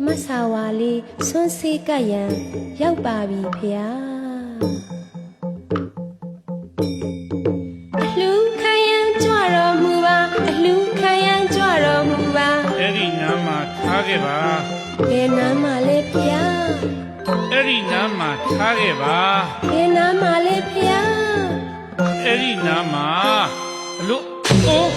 မဆာဝါလေးဆွန်းစေးကပ်ရန်ရောက်ပါပြီဖေယားအလှခံရန်ကြွတော်မူပါအလှခံရန်ကြွတော်မူပါအဲ့ဒီနားမှာထားခဲ့ပါဘယ်နားမှာလဲဖေယားအဲ့ဒီနားမှာထားခဲ့ပါဘယ်နားမှာလဲဖေယားအဲ့ဒီနားမှာအလို့အိုး